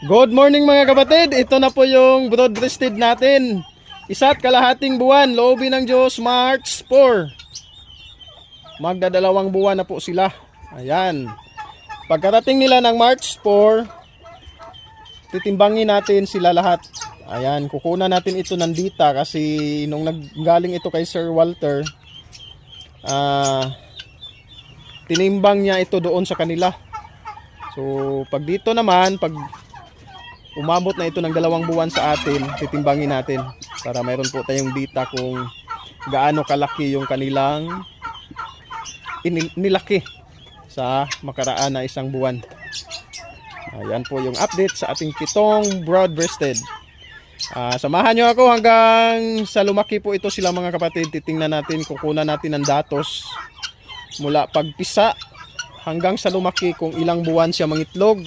Good morning mga kapatid, ito na po yung broad-breasted natin. 1.5 buwan, loobin ng Diyos, March 4. Magdadalawang buwan na po sila. Ayan. Pagkarating nila ng March 4, titimbangin natin sila lahat. Ayan, kukunan natin ito ng dita kasi nung nanggaling ito kay Sir Walter, tinimbang niya ito doon sa kanila. So, pag dito naman, pag umabot na ito ng 2 buwan sa atin, titimbangin natin para mayroon po tayong data kung gaano kalaki yung kanilang nilaki sa makaraan na 1 buwan. Ayan po yung update sa ating 7 broad-breasted. Samahan nyo ako hanggang sa lumaki po ito sila mga kapatid. Titingnan natin, kukunan natin ng datos mula pagpisa hanggang sa lumaki kung ilang buwan siya mangitlog